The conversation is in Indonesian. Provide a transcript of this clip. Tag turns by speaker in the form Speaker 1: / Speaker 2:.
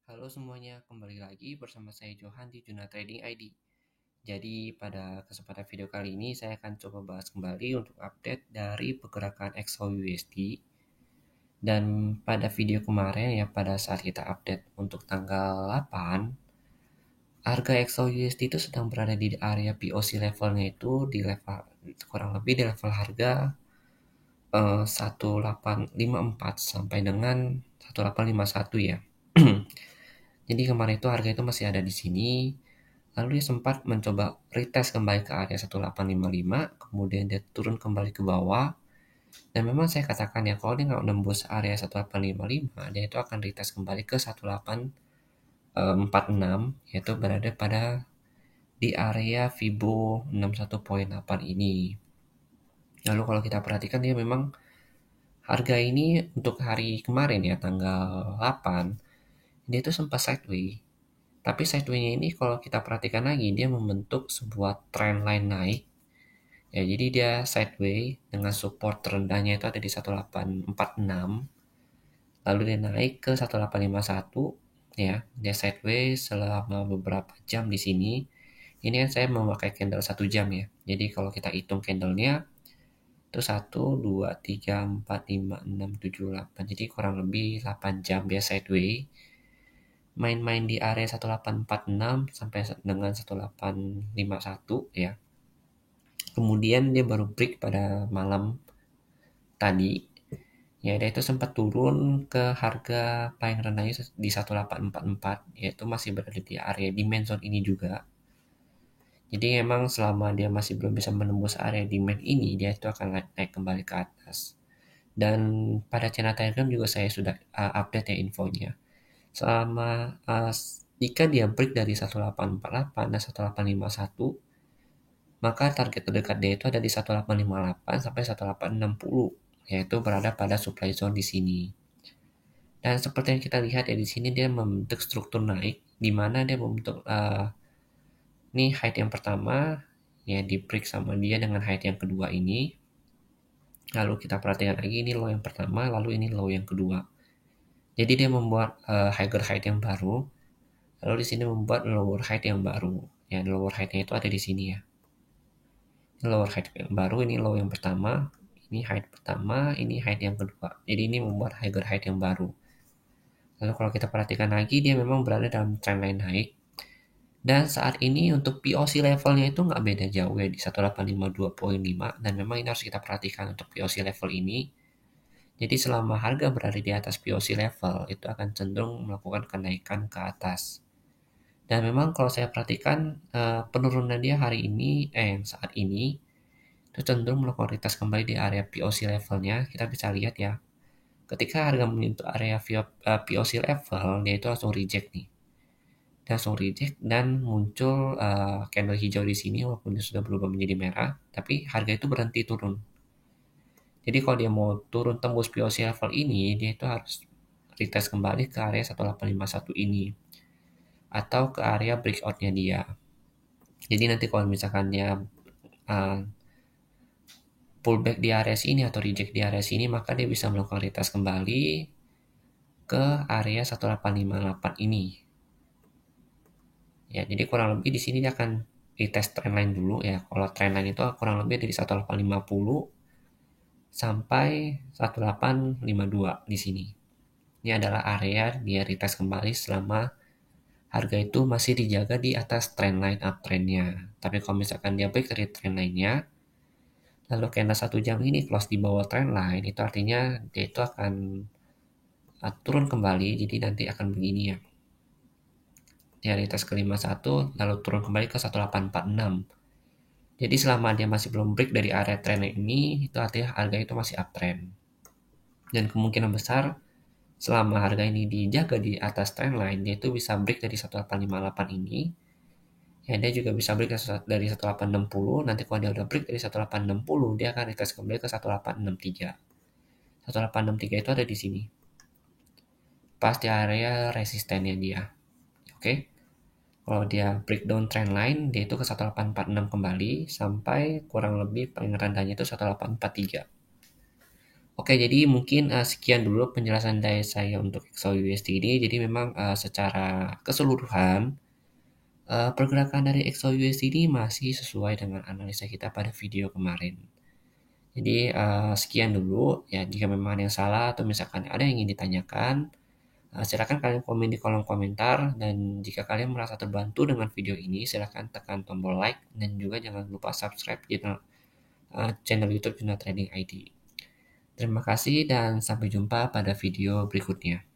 Speaker 1: Halo semuanya, kembali lagi bersama saya Johan di Juna Trading ID. Jadi pada kesempatan video kali ini saya akan coba bahas kembali untuk update dari pergerakan XAUUSD. Dan pada video kemarin ya, pada saat kita update untuk tanggal 8, harga XAUUSD itu sedang berada di area POC levelnya itu di level kurang lebih di level harga 1854 sampai dengan 1851 ya. Jadi kemarin itu harga itu masih ada di sini. Lalu dia sempat mencoba retest kembali ke area 1855, kemudian dia turun kembali ke bawah. Dan memang saya katakan ya, kalau dia nggak nembus area 1855, dia itu akan retest kembali ke 1846, yaitu berada pada di area Fibo 61.8 ini. Lalu kalau kita perhatikan dia memang harga ini untuk hari kemarin ya, tanggal 8, dia itu sempat sideways. Tapi sideway-nya ini kalau kita perhatikan lagi, dia membentuk sebuah trend line naik. Ya, jadi dia sideways dengan support terendahnya itu ada di 1846. Lalu dia naik ke 1851. Ya, dia sideways selama beberapa jam di sini. Ini kan saya memakai candle 1 jam ya. Jadi kalau kita hitung candlenya itu 1, 2, 3, 4, 5, 6, 7, 8. Jadi kurang lebih 8 jam dia sideways. Main-main di area 1846 sampai dengan 1851 ya. Kemudian dia baru break pada malam tadi. Ya, dia itu sempat turun ke harga paling rendahnya di 1844, yaitu masih berada di area demand zone ini juga. Jadi memang selama dia masih belum bisa menembus area demand ini, dia itu akan naik kembali ke atas. Dan pada channel Telegram juga saya sudah update ya infonya. Selama jika dia break dari 1848 dan 1851, maka target terdekat dia itu ada di 1858 sampai 1860, yaitu berada pada supply zone di sini. Dan seperti yang kita lihat ya di sini dia membentuk struktur naik, di mana dia membentuk ini height yang pertama ya di break sama dia dengan height yang kedua ini. Lalu kita perhatikan lagi ini low yang pertama, lalu ini low yang kedua. Jadi dia membuat higher height yang baru, lalu di sini membuat lower height yang baru. Ya, lower height-nya itu ada di sini ya. Ini lower height yang baru, ini low yang pertama, ini height pertama, ini height yang kedua. Jadi ini membuat higher height yang baru. Lalu kalau kita perhatikan lagi, dia memang berada dalam trendline naik. Dan saat ini untuk POC levelnya itu nggak beda jauh ya di 1852.5, dan memang ini harus kita perhatikan untuk POC level ini. Jadi selama harga berada di atas POC level, itu akan cenderung melakukan kenaikan ke atas. Dan memang kalau saya perhatikan penurunan dia hari ini, yang saat ini, itu cenderung melakukan retest kembali di area POC levelnya. Kita bisa lihat ya, ketika harga menyentuh area POC level, dia itu langsung reject nih. Dia langsung reject dan muncul candle hijau di sini walaupun dia sudah berubah menjadi merah, tapi harga itu berhenti turun. Jadi kalau dia mau turun tembus POC level ini, dia itu harus retest kembali ke area 1851 ini atau ke area breakout-nya dia. Jadi nanti kalau misalkan dia uh, pullback di area sini atau reject di area sini, maka dia bisa melakukan retest kembali ke area 1858 ini. Ya, jadi kurang lebih di sini dia akan retest trendline dulu ya. Kalau trendline itu kurang lebih dari 1850 sampai 1852 di sini. Ini adalah area dia retest kembali selama harga itu masih dijaga di atas trendline uptrendnya. Tapi kalau misalkan dia break dari trendline-nya, lalu candle 1 jam ini close di bawah trendline, itu artinya dia itu akan turun kembali. Jadi nanti akan begini ya. Dia retest ke 51, lalu turun kembali ke 1846. Jadi selama dia masih belum break dari area trend ini, itu artinya harga itu masih uptrend. Dan kemungkinan besar selama harga ini dijaga di atas trendline, dia itu bisa break dari 1858 ini. Ya, dia juga bisa break dari 1860. Nanti kalau dia udah break dari 1860, dia akan retest kembali ke 1863. 1863 itu ada di sini. Pas di area resistennya dia. Oke. Kalau dia breakdown trendline, dia itu ke 1846 kembali sampai kurang lebih paling rendahnya itu 1843. Oke, jadi mungkin sekian dulu penjelasan dari saya untuk XAUUSD ini. Jadi memang secara keseluruhan pergerakan dari XAUUSD ini masih sesuai dengan analisa kita pada video kemarin. Jadi sekian dulu ya. Jika memang ada yang salah atau misalkan ada yang ingin ditanyakan, silakan kalian komen di kolom komentar. Dan jika kalian merasa terbantu dengan video ini, silakan tekan tombol like dan juga jangan lupa subscribe channel YouTube Juno Trading ID. Terima kasih dan sampai jumpa pada video berikutnya.